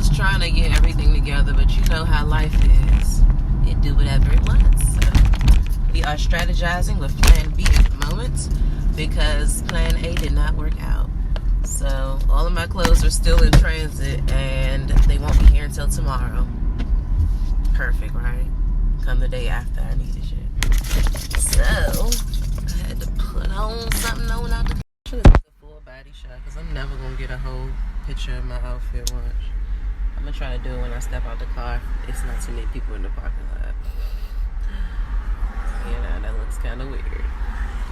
was trying to get everything together, but you know how life is. It do whatever it wants. So we are strategizing with Plan B at the moment because Plan A did not work out. So all of my clothes are still in transit and they won't be here until tomorrow. Perfect, right? Come the day after I needed it. So I had to put on something on out the full body shot because I'm never gonna get a whole picture of my outfit once. I'm gonna try to do it when I step out the car. It's not too many people in the parking lot. You know, that looks kind of weird.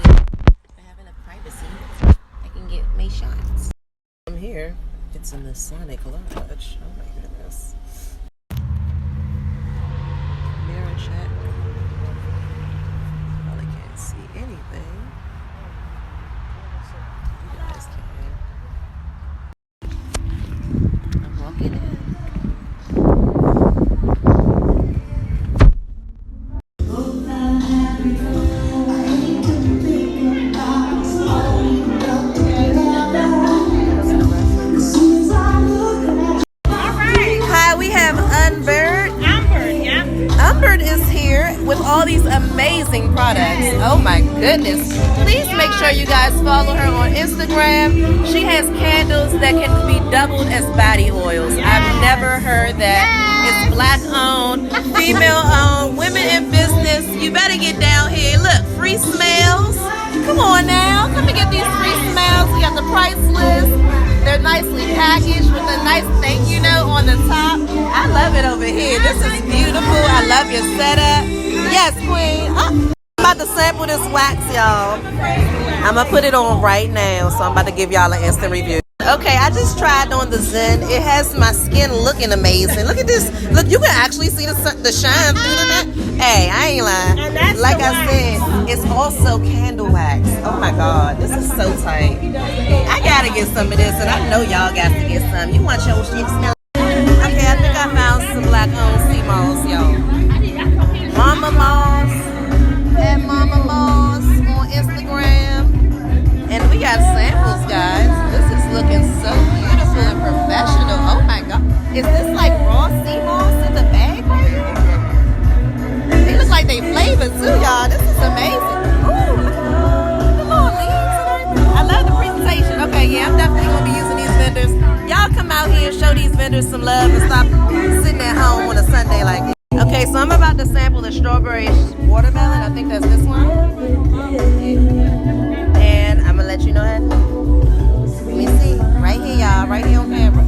I have enough privacy. I can get my shots. I'm here. It's in the Sonic Lodge. Oh my goodness. Mirror check. Probably can't see anything. You guys can. I'm walking in. With all these amazing products. Oh my goodness. Please make sure you guys follow her on Instagram. She has candles that can be doubled as body oils. I've never heard that. It's black owned, female owned, women in business. You better get down here. Look, free smells. Come on now. Come and get these free smells. We got the price list. They're nicely packaged with a nice thank you note on the top. I love it over here. This is beautiful. I love your setup. Yes, queen. I'm about to sample this wax, y'all. I'm going to put it on right now, so I'm about to give y'all an instant review. Okay, I just tried on the Zen. It has my skin looking amazing. Look at this. Look, you can actually see the shine through the... Hey, I ain't lying. Like I said, it's also candle wax. Oh my God, this is so tight. I got to get some of this, and I know y'all got to get some. You want your shit smell? Okay, I think I found some black-owned sea moss, y'all. Mama Moss at Mama Moss on Instagram. And we got samples, guys. This is looking so beautiful and professional. Oh my God. Is this like raw sea moss in the bag right here? They look like they flavored too, y'all. This is amazing. Ooh, look at the little leaves and everything. I love the presentation. Okay, yeah, I'm definitely going to be using these vendors. Y'all come out here and show these vendors some love and stop sitting at home on a Sunday like this. Okay, so I'm about to sample the strawberry watermelon. I think that's this one. And I'm going to let you know that. Let me see. Right here, y'all. Right here on camera.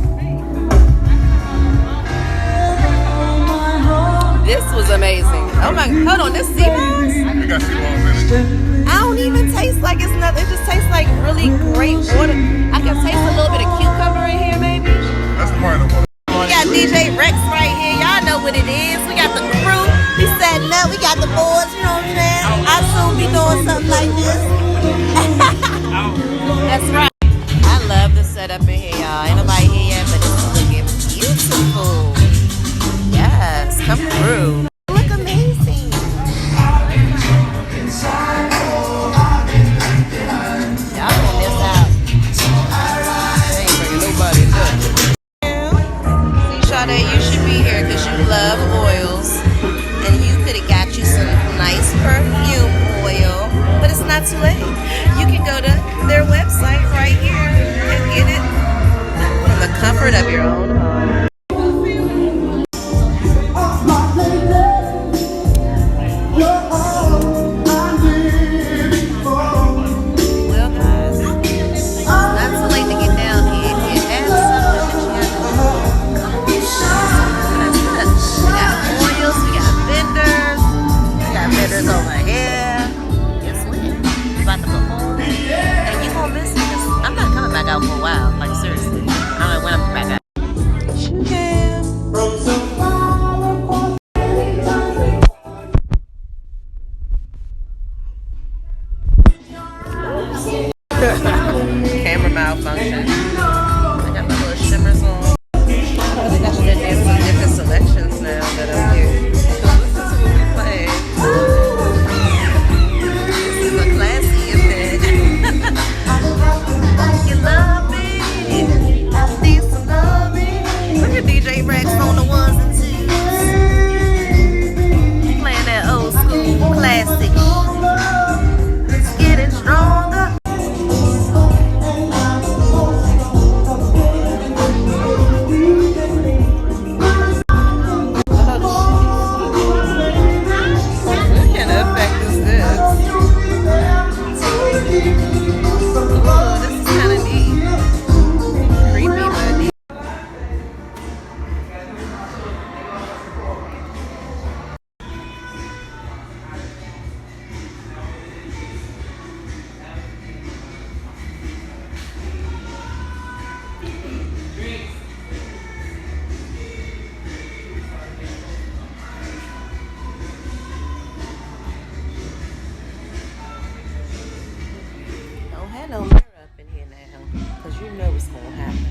This was amazing. Oh my, hold on. This sea moss? You got sea moss in it. I don't even taste like it's nothing. It just tastes like really great water. I can taste a little bit of cucumber in here, maybe. That's part of it. We got DJ Rex right here. Y'all know what it is. We got the crew. We setting up. We got the boys. You know what I'm saying? I'll soon be doing something like this. That's right. I love the setup in here, y'all. Ain't nobody here yet, but it's looking beautiful. Yes, come through. Look amazing. Y'all gonna miss out. I ain't bringing nobody up. That you should be here because you love oils and you could have got you some nice perfume oil, but it's not too late. You can go to their website right here and get it from the comfort of your own home. Well guys, it's not too late to get down here. If you have something that you have to do, vendors over here. It's lit. About to perform. And you gonna miss it because I'm not coming back out for a while. Like seriously. I don't know when I'm back out. Camera malfunction. I got my little shimmers on. I think I should have done some different selections now that I'm here. DJ you know what's going to happen.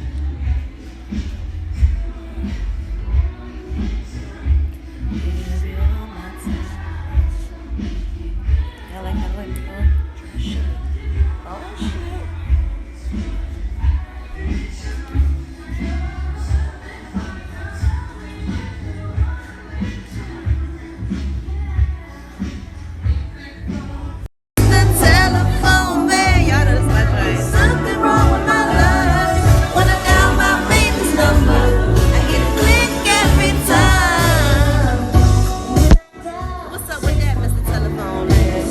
I like how it shit. Oh, shit. The telephone man, y'all know this my joint. Something wrong with my love. When I dial my baby's number, I get a click every time. What's up with that, Mr. Telephone man?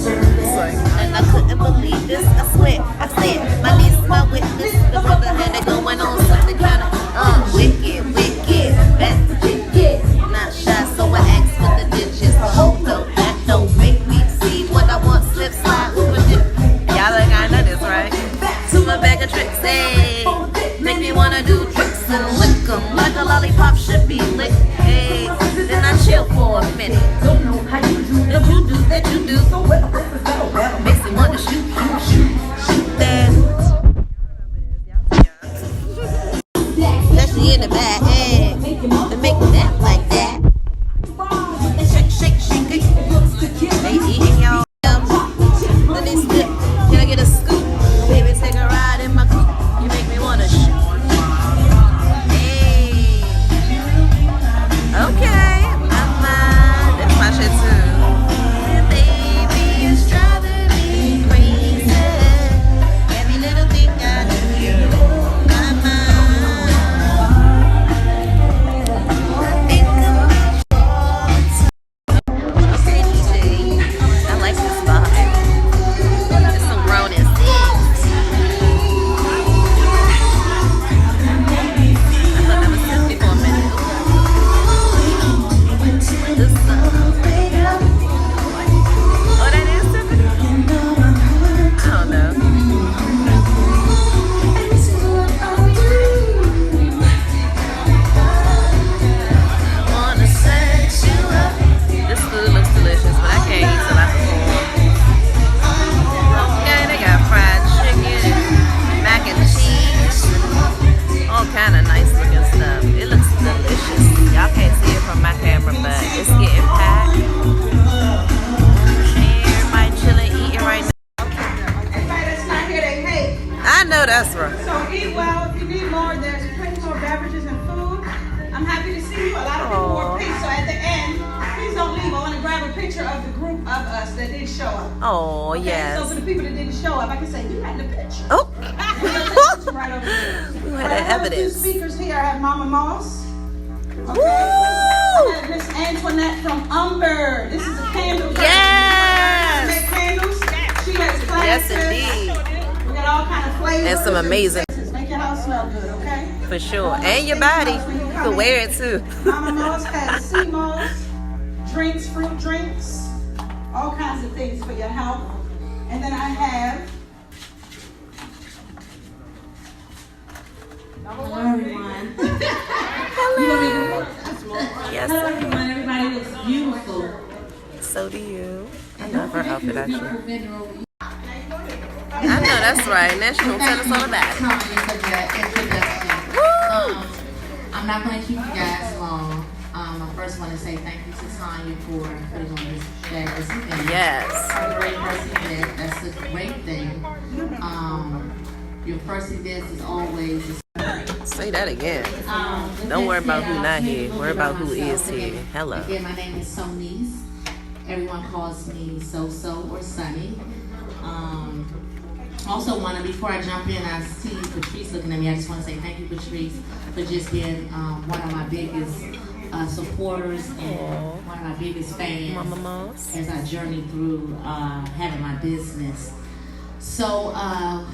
And I couldn't believe this. I swear, I said, my niece, my witness, the brother had it going on something kind of wicked, best wicked. Not shy, so I asked for the digits. Hold up, that don't make me see what I want. Slip slide with a dip. Y'all like I know this, right? Super bag of tricks, hey. Make me wanna do tricks and lick 'em like a lollipop should be licked, hey. Then I chill for a minute. Don't know how you do that you do. Makes me want to shoot that. Especially in the back, hey. To make that like that. Shake it. They eating y'all. Then they skip. Can I get a scoop? Baby, take a ride in my coupe. You make me want to shoot. Hey. Okay. That's my shit too. Baby, it's driving me crazy. Every little thing I do, my mind. I think about you all the time. Okay, DJ, I like this vibe. It's some grown and six. I thought that was Tiffany for a minute. The sun way up. Oh, that is Tiffany? I don't know. I wanna sex you up. This food looks delicious, but I can't eat till I perform. Okay, they got fried chicken, mac and cheese, all kind of nice looking stuff. It looks delicious. Y'all can't see it from my camera, but it's getting packed. Everybody chilling, eating right now. Everybody that's not here, they pay. I know that's right. So eat well. If you need more, there's plenty more beverages and food. I'm happy to see you. A lot of people wore pink. So at the end, please don't leave. I want to grab a picture of the group of us that did show up. Oh, Okay, yes. So for the people that didn't show up, I can say, you had the picture. Oh. Right over there. We But had I that have evidence. two speakers here. I have Mama Moss. Okay. Woo! I have Miss Antoinette from Umber. This is a candle. person. Yes! Make candles. She has classes. Yes, indeed. We got all kind of flavors. And some amazing, Make your house smell good, okay? for sure. And your body. You can wear it too. Mama Moss has sea moss, drinks, fruit drinks, all kinds of things for your health. And then I have. Hello everyone. Yes, Hello everyone. Everybody looks beautiful. so do you. I love her outfit actually. Beautiful vendor over here. I know that's right. Now she gonna tell us all about it. Tony for that introduction. I'm not going to keep you guys long. I first want to say thank you to Tanya for putting on this fabulous event. Yes. A great first event. That's a great thing. Your first event is always. Say that again. Don't worry about who not here. Worry about who is here. Hello. Again, my name is Sonice. Everyone calls me So-So or Sunny. Also before I jump in, I see Patrice looking at me. I just want to say thank you, Patrice, for just being one of my biggest supporters and one of my biggest fans Mama Moss. as I journey through having my business. So,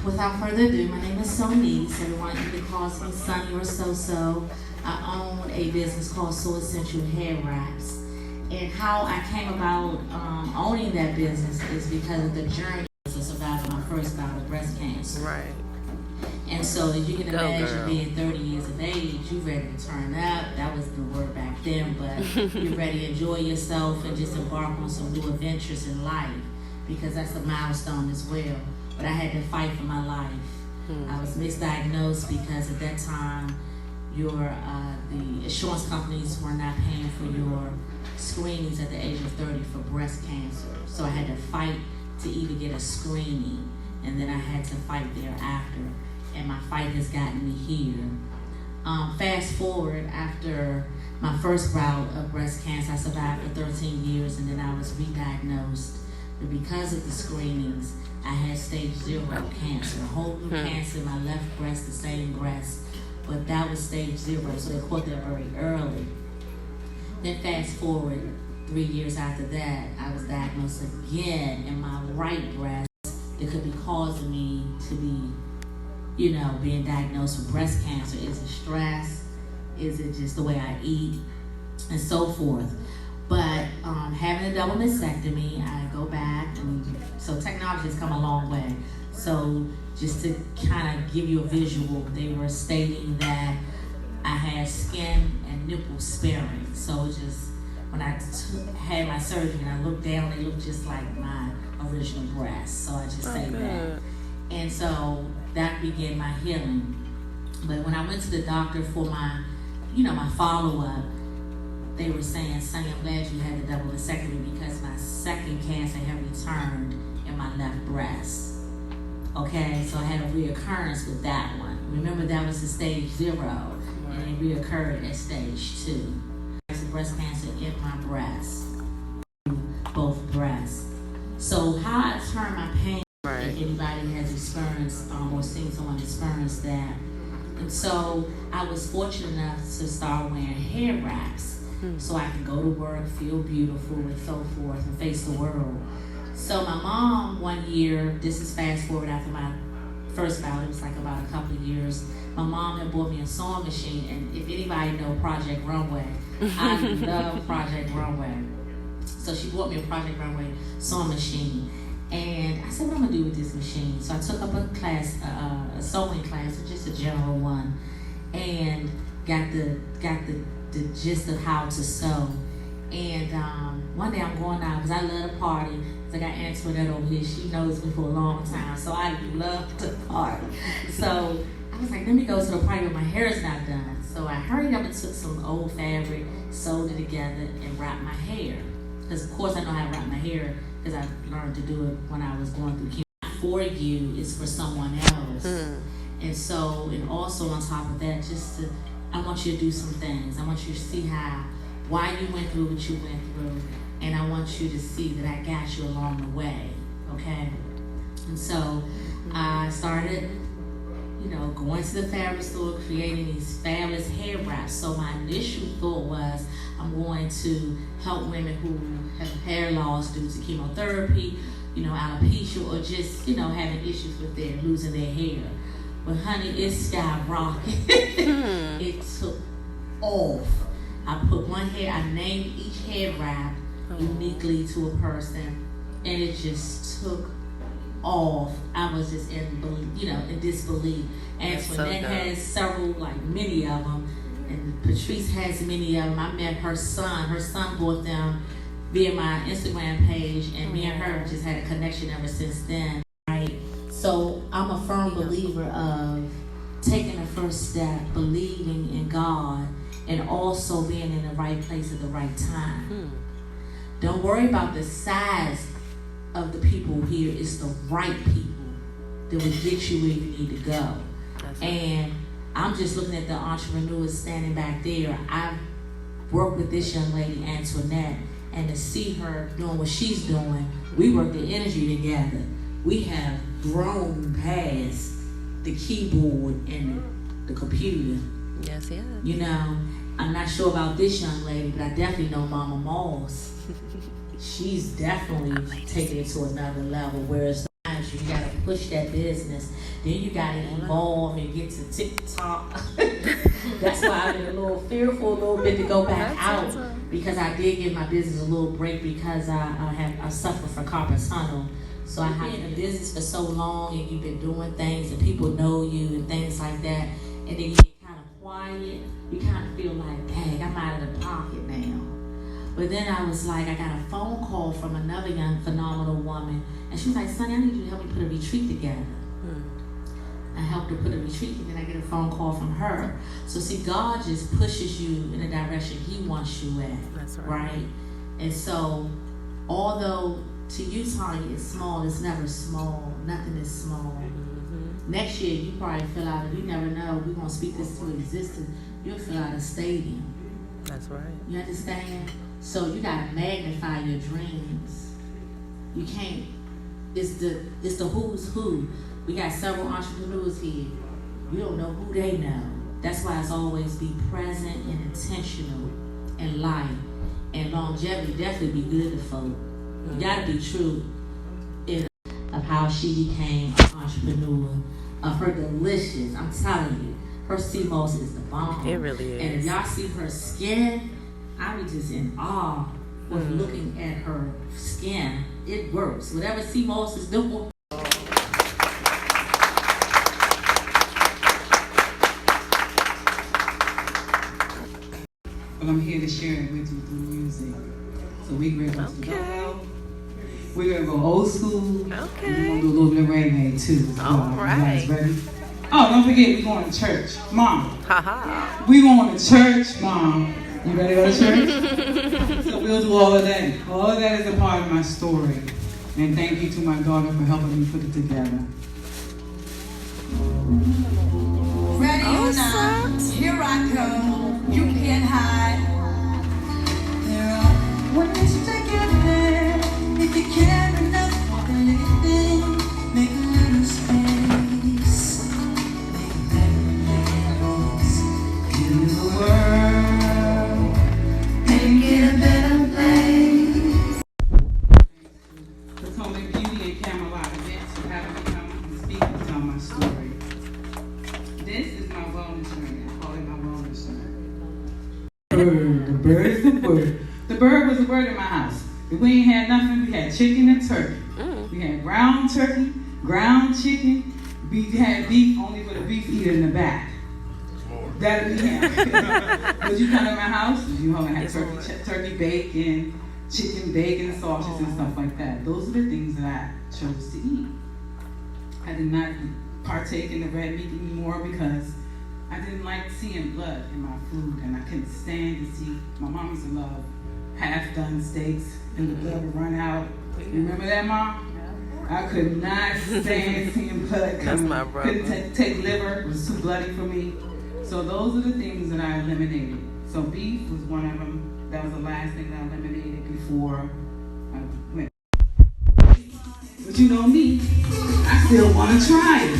without further ado, my name is Sonice. Everyone either calls me Sunny or So-So. I own a business called So Essential Hair Wraps. And how I came about owning that business is because of the journey to surviving my first bout of breast cancer. Right. And so, as you can Go, imagine, girl. being 30 years of age, you ready to turn up. That was the word back then, but you're ready to enjoy yourself and just embark on some new adventures in life, because that's a milestone as well. But I had to fight for my life. I was misdiagnosed because at that time, the insurance companies were not paying for your screenings at the age of 30 for breast cancer. So I had to fight to even get a screening, and then I had to fight thereafter. And my fight has gotten me here. Fast forward, after my first bout of breast cancer, I survived for 13 years, and then I was re-diagnosed. But because of the screenings, I had stage 0 cancer, a whole new cancer in my left breast, the same breast, but that was stage 0, so they caught that very early. Then fast forward 3 years after that, I was diagnosed again in my right breast. That could be causing me to be, being diagnosed with breast cancer. Is it stress? Is it just the way I eat? And so forth. But having a double mastectomy, I go back, and so technology has come a long way. So just to kind of give you a visual, they were stating that I had skin and nipple sparing. So it just, when I had my surgery and I looked down, they looked just like my original breast. So I just say that. And so that began my healing. But when I went to the doctor for my, my follow-up, they were saying, Sonny, I'm glad you had the double mastectomy because my second cancer had returned in my left breast. Okay, so I had a reoccurrence with that one. Remember, that was the stage 0, and it reoccurred at stage 2. There's breast cancer in my breast, both breasts. So how I turn my pain, if anybody has experienced or seen someone experience that. And so I was fortunate enough to start wearing hair wraps so I can go to work, feel beautiful, and so forth, and face the world. So my mom, one year, this is fast forward after my first bout, it was like about a couple of years, my mom had bought me a sewing machine, and if anybody know Project Runway, I love Project Runway. So she bought me a Project Runway sewing machine, and I said, what am I gonna do with this machine? So I took up a class, a sewing class, just a general one, and got the gist of how to sew. And one day I'm going out, because I love to party. I got Antoinette over here, she knows me for a long time, so I love to party. So I was like, let me go to the party, but my hair is not done. So I hurried up and took some old fabric, sewed it together, and wrapped my hair. Because of course I know how to wrap my hair, because I learned to do it when I was going through chemo. For you is for someone else. And so, and also on top of that, I want you to do some things. I want you to see why you went through what you went through, and I want you to see that I got you along the way, okay? And so I started, going to the fabric store, creating these fabulous hair wraps. So my initial thought was, I'm going to help women who have hair loss due to chemotherapy, alopecia, or just, having issues with losing their hair. But honey, it skyrocketed. It took off. I put I named each head wrap uniquely to a person, and it just took off. I was just in disbelief. Antoinette has several, many of them, and Patrice has many of them. I met her son. Her son bought them via my Instagram page, and me and her just had a connection ever since then. Right? So I'm a firm believer of taking the first step, believing in God, and also being in the right place at the right time. Don't worry about the size of the people here. It's the right people that will get you where you need to go. And I'm just looking at the entrepreneurs standing back there. I've worked with this young lady, Antoinette, and to see her doing what she's doing, we work the energy together. We have grown past the keyboard and the computer. Yes, yeah. I'm not sure about this young lady, but I definitely know Mama Moss. She's definitely taking it to another level, whereas sometimes you gotta push that business, then you gotta evolve and get to TikTok. That's why I've been a little fearful a little bit to go back out, because I did give my business a little break because I suffer from carpal tunnel. So I have been in business for so long, and you've been doing things, and people know you and things like that, and then you get kind of quiet. You kind of feel like, dang, I'm out of the pocket now. But then I was like, I got a phone call from another young, phenomenal woman, and she was like, Sonny, I need you to help me put a retreat together. I helped helped her put a retreat, and then I get a phone call from her. So see, God just pushes you in the direction He wants you at. That's right? And so, although to you, Tanya, it's small, it's never small. Nothing is small. Mm-hmm. Next year, you probably fill out, you never know, we're going to speak this to existence, you'll fill out a stadium. That's right. You understand? So you got to magnify your dreams. You can't, it's the who's who. We got several entrepreneurs here. You don't know who they know. That's why it's always be present and intentional in life. And longevity definitely be good to folk. You gotta be true of how she became an entrepreneur, of her delicious, I'm telling you, her sea moss is the bomb. It really is. And if y'all see her skin, I be just in awe with looking at her skin. It works. Whatever sea moss is doing. But I'm here to share it with you through music. So we're going to go. We're going to go old school. Okay. And we're going to do a little bit of reggae too. All right. You guys ready? Oh, don't forget, we're going to church. Mom. Ha-ha. We're going to church, Mom. You ready to go to church? So we'll do all of that. All of that is a part of my story. And thank you to my daughter for helping me put it together. Ready or not, here I come. You can't hide. There are ways to get there. If you care enough for living, make a little space. Make a better place. Heal the world. Make it a better place. Potomac Beauty and Camelot events for having me come and speak and tell my story. This is my wellness journey. I call it my wellness journey. Bird, the bird is the word. The bird was a word in my house. If we ain't had nothing, we had chicken and turkey. We had ground turkey, ground chicken. We had beef only for the beef eater in the back. That we had. But you come to my house, you had turkey bacon, chicken bacon, sausages and stuff like that. Those are the things that I chose to eat. I did not partake in the red meat anymore because I didn't like seeing blood in my food, and I couldn't stand to see. My mom used to love half-done steaks and the blood would run out. Remember that, Mom? I could not stand seeing blood coming. That's my brother. Couldn't take liver; it was too bloody for me. So those are the things that I eliminated. So beef was one of them. That was the last thing that I eliminated before I went. But you know me, I still want to try it.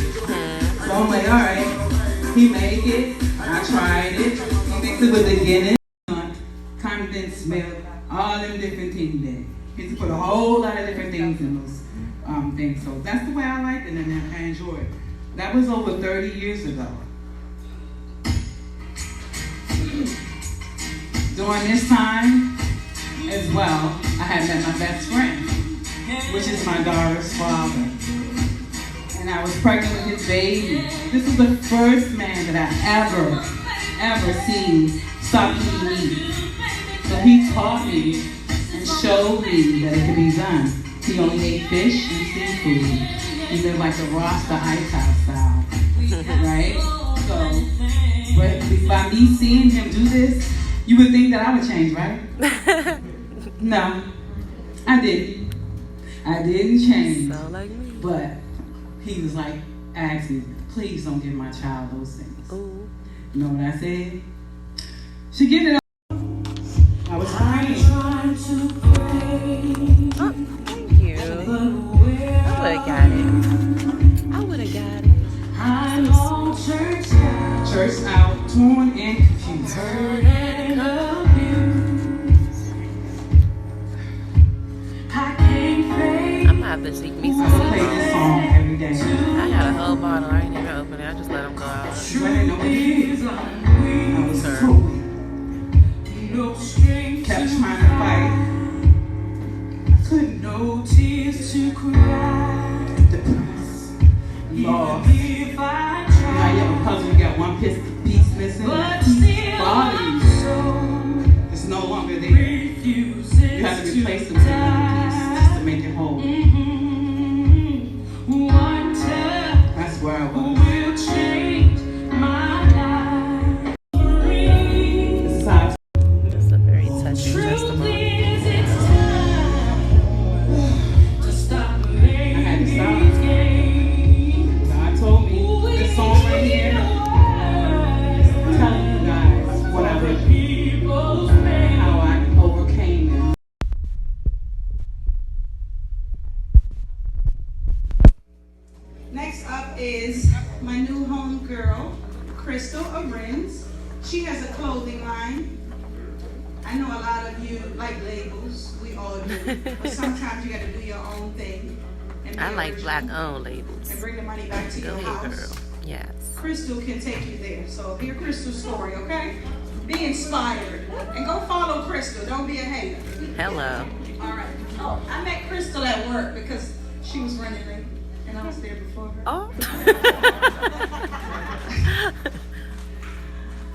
So I'm like, all right, he made it, I tried it, he mixed it with the Guinness, condensed milk, all them different things there. He used to put a whole lot of different things in those things. So that's the way I like it and I enjoy it. That was over 30 years ago. During this time as well, I had met my best friend, which is my daughter's father. And I was pregnant with his baby. This is the first man that I ever seen stop eating meat. So he taught me and showed me that it could be done. He only ate fish and seafood. He lived like the Rasta Ice House style, right? So, but by me seeing him do this, you would think that I would change, right? No, I didn't. I didn't change. Sound like me. But he was like, asking, please don't give my child those things. Ooh. You know what I said? She get it up. I was crying. Oh, thank you. I would have got it. I would have got it. Church out, torn and confused. I'm gonna have to seek me I some. play this song every day. I got a whole bottle. I ain't even open it. I just let them go out. I didn't know what it is. I was Sir. so weak. Kept trying to fight. I couldn't. No tears to cry. Depressed. Lost. If I Now try, you have a puzzle, you got one piece missing. but That piece still bodies. my soul It's no longer there. refuses You have to replace it with another piece just to make it whole. One touch That's where I was. will change. girl, Crystal Arends. She has a clothing line. I know a lot of you like labels. We all do. But sometimes you got to do your own thing. And be I like original black-owned labels. and bring the money back to Go your ahead, house. girl. Yes. Crystal can take you there. So hear Crystal's story, okay? Be inspired. And go follow Crystal. Don't be a hater. Hello. All right. Oh, I met Crystal at work because she was running late. And I was there before her. Oh.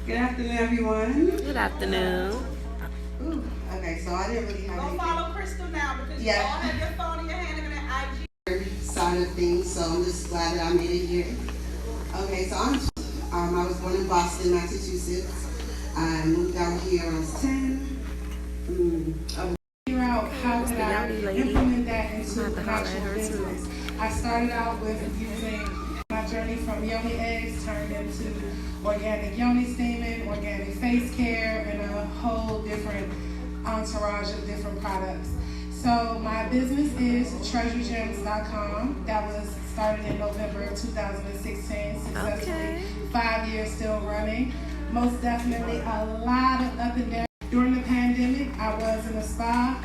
Good afternoon, everyone. Good afternoon. Ooh, okay, so I didn't really have Go anything follow Crystal now because you all have your phone in your hand and that IG. side of things, so I'm just glad that I made it here. Okay, so I was born in Boston, Massachusetts. I moved out here when I was 10. Figure out how could I implement that into an actual business. I started out with using my journey from yoni eggs turned into organic yoni steaming, organic face care, and a whole different entourage of different products. So my business is treasuregems.com. That was started in November of 2016, successfully. Okay. 5 years still running. Most definitely a lot of up and down. During the pandemic, I was in a spa.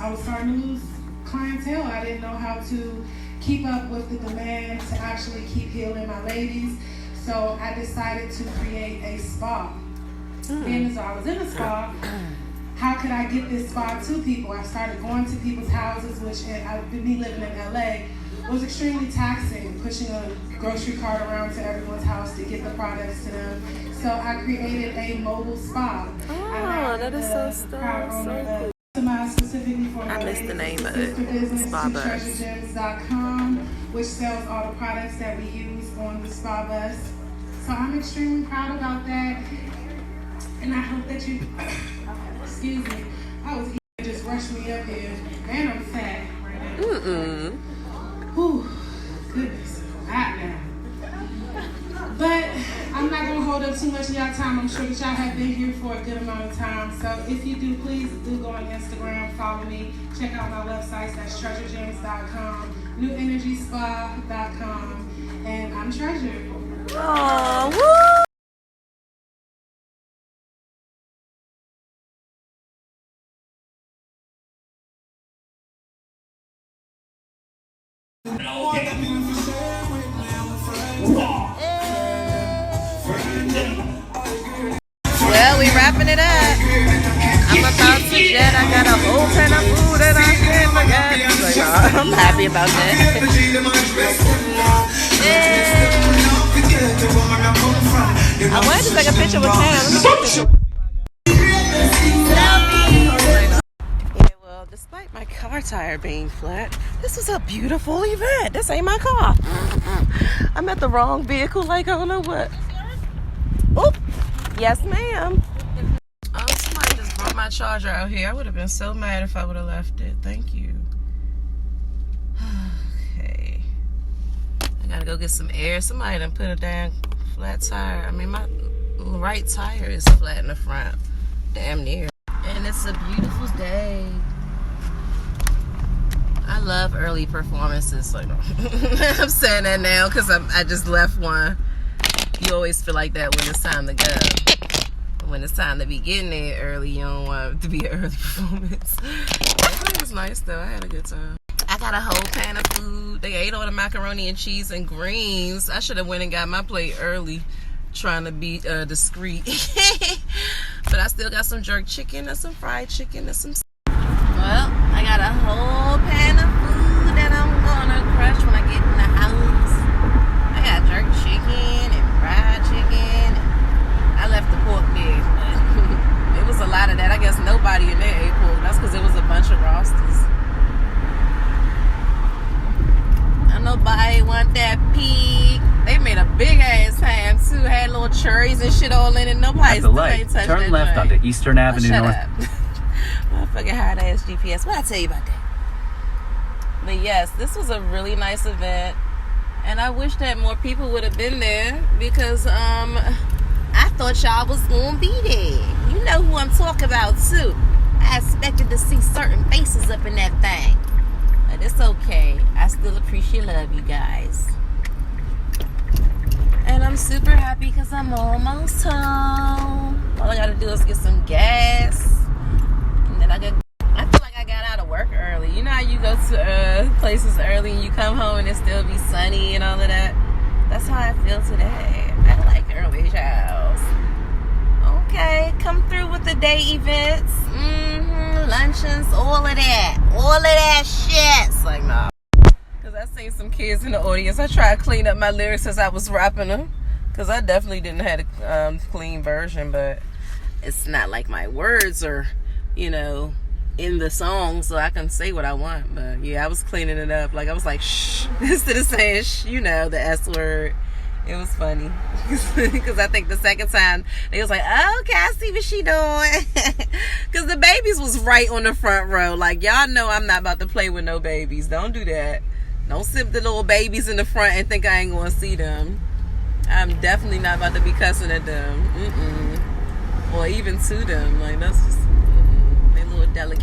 I was starting to lose clientele. I didn't know how to keep up with the demand to actually keep healing my ladies. So I decided to create a spa. Then as I was in a spa, how could I get this spa to people? I started going to people's houses, which me living in LA was extremely taxing, pushing a grocery cart around to everyone's house to get the products to them. So I created a mobile spa. Oh, that is so cool. Specifically for I missed the name of sister it. business Spa to Bus. treasuregems.com, which sells all the products that we use on the Spa Bus. So I'm extremely proud about that. And I hope that you, excuse me, I was eating, just rushed me up here. And I'm fat right now. Whew, goodness, hot now. But I'm not going to hold up too much of y'all time. I'm sure that y'all have been here for a good amount of time. So if you do, please do go on Instagram, follow me. Check out my websites. That's treasuregems.com, newenergyspa.com, and I'm Treasure. Oh, woo! Well, we wrapping it up. I'm about to jet. I got a whole pan of food that I can't forget. Like, I'm happy about that. I wanted to take a picture with Tam. Yeah, well, despite my car tire being flat, this was a beautiful event. This ain't my car. I'm at the wrong vehicle, like I don't know what. Oop. Yes, ma'am. Oh, somebody just brought my charger out here. I would have been so mad if I would have left it. Thank you. Okay. I gotta go get some air. Somebody done put a damn flat tire. I mean, my right tire is flat in the front. Damn near. And it's a beautiful day. I love early performances. Like, I'm saying that now because I just left one. You always feel like that when it's time to go. When it's time to be getting there early, you don't want it to be an early performance. It was nice though. I had a good time. I got a whole pan of food. They ate all the macaroni and cheese and greens. I should have went and got my plate early, trying to be discreet. But I still got some jerk chicken and some fried chicken and some. Well, I got a whole pan of food that I'm gonna crush when I get in the house. I got jerk chicken and fried chicken. I left the pork there. It was a lot of that. I guess nobody in there ate pork. That's because it was a bunch of rosters. And nobody want that pig. They made a big ass ham too. Had little cherries and shit all in it. Nobody At the still light, ain't touched turn that left joint. onto Eastern Avenue Shut North. up. Motherfucking hard ass GPS. What I tell you about that? But yes, this was a really nice event. And I wish that more people would have been there because I thought y'all was gonna be there. You know who I'm talking about too. I expected to see certain faces up in that thing. But it's okay. I still appreciate love you guys. And I'm I'm super happy because I'm almost home. All I gotta do is get some gas, and then I feel like I got out of work early. You know how you go to places early and you come home and it still be sunny and all of that? That's how I feel today. I like early showers. Okay, come through with the day events, luncheons, all of that shit. It's like, nah. Because I seen some kids in the audience. I tried to clean up my lyrics as I was rapping them. Because I definitely didn't have a clean version. But it's not like my words are, in the song. So I can say what I want. But yeah, I was cleaning it up. Like I was like, shh. Instead of saying, shh, the S word. It was funny. Because I think the second time, they was like, oh, okay, I see what she doing. Because the babies was right on the front row. Like, y'all know I'm not about to play with no babies. Don't do that. Don't sip the little babies in the front and think I ain't going to see them. I'm definitely not about to be cussing at them. Or even to them. Like, that's just, they little delicate.